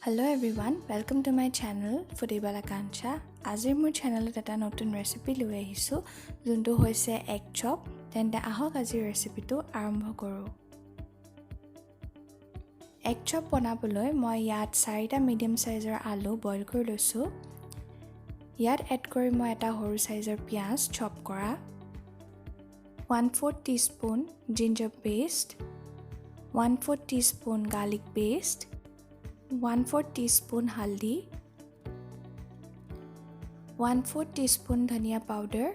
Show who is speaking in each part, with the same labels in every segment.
Speaker 1: Hello everyone, welcome to my channel Foodable Akanksha. Azir mur channel eta notun recipe loi ahisu juntu hoise egg chop. Tente ahok azir recipe tu arambho koru. Egg chop bonaboloi moi yat 4ta medium size er alu boil kori loisu. Yat add kori moi eta horu size er piaz chop kora. 1/4 teaspoon ginger paste, 1/4 teaspoon garlic paste, 1/4 teaspoon haldi, 1/4 teaspoon dhania powder,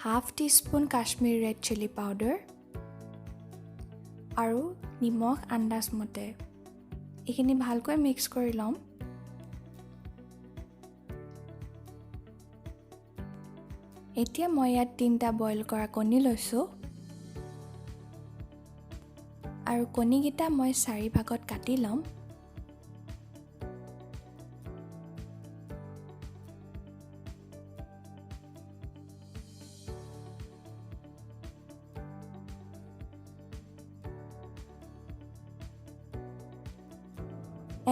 Speaker 1: half teaspoon kashmiri red chilli powder, aru nimok andas mote. Ekhini bhalkoi mix kori lom. Etia moi yat 3টা boil kora koni loisu. আৰু কণী গিটা মই 4 ভাগত কাটি লম।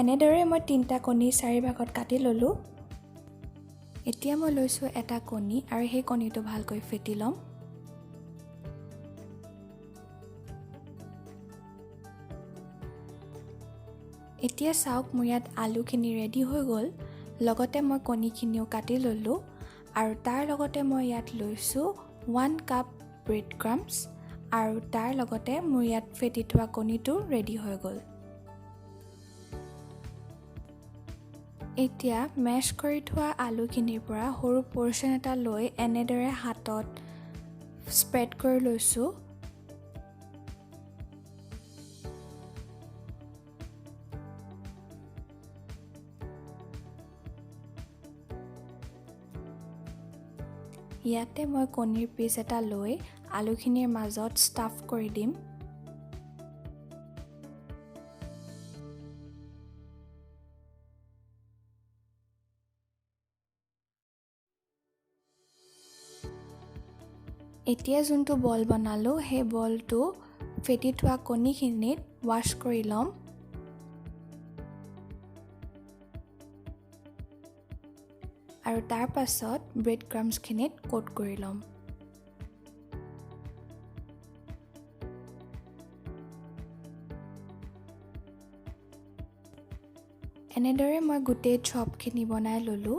Speaker 1: এনেদৰে মই 3টা কণী 4 ভাগত কাটি ললো। এতিয়া মই লৈছো এটা কণী আৰু সেই কণীটো ভালকৈ ফেটি লম। এতিয়া চাওক মোৰ ইয়াত আলুখিনি ৰেডি হৈ গ'ল। লগতে মই কণীখিনিও কাটি ললো আৰু তাৰ লগতে মই ইয়াত লৈছো 1 কাপ ব্ৰেড ক্ৰাম্বছ আৰু তাৰ লগতে মোৰ ইয়াত ফেটি থোৱা কণীটো ৰেডি হৈ গ'ল। এতিয়া মেশ কৰি থোৱা আলুখিনিৰ পৰা সৰু পৰ্চন এটা লৈ এনেদৰে হাতত স্প্ৰেড কৰি লৈছো। ইয়াতে মই কণীৰ পিচ এটা লৈ আলুখিনিৰ মাজত ষ্টাফ কৰি দিম। এতিয়া যোনটো বল বনালো সেই বলটো ফেটি থোৱা কণীখিনিত ৱাশ কৰি লম। আৰু তাৰ পাছত ব্ৰেড ক্ৰাম্বছখিনিত কোট কৰি লম। এনেদৰে মই গোটেই চপখিনি বনাই ললো।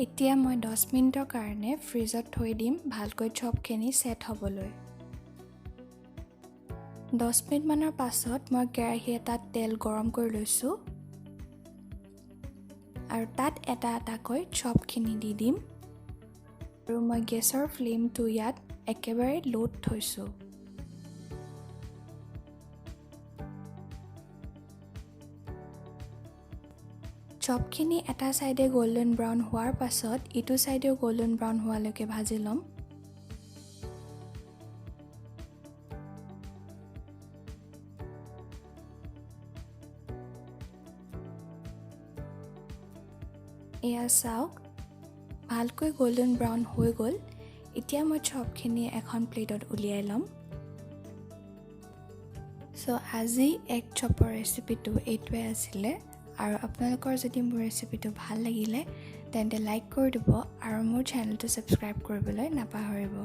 Speaker 1: এতিয়া মই 10 মিনিটৰ কাৰণে ফ্ৰিজত থৈ দিম ভালকৈ চপখিনি সেট হ'বলৈ। 10 মিনিট মানৰ পাছত মই কেৰাহী এটাত তেল গৰম কৰি লৈছো আৰু তাত এটা এটাকৈ চপখিনি দি দিম আৰু মই গেছৰ ফ্লেমটো ইয়াত একেবাৰে লোত থৈছো। চপখিনি এটা সাইডে গোল্ডেন ব্ৰাউন হোৱাৰ পাছত ইটো সাইডেও গোল্ডেন ব্ৰাউন হোৱালৈকে ভাজি লম। এয়া চাওক ভালকৈ গোল্ডেন ব্ৰাউন হৈ গ'ল। এতিয়া মই চপখিনি এখন প্লেটত উলিয়াই লম। সো আজি এগ চপৰ ৰেচিপিটো এইটোৱে আছিলে আৰু আপোনালোকৰ যদি মোৰ ৰেচিপিটো ভাল লাগিলে তেন্তে লাইক কৰি দিব আৰু মোৰ চেনেলটো সাবস্ক্ৰাইব কৰিবলৈ নাপাহৰিব।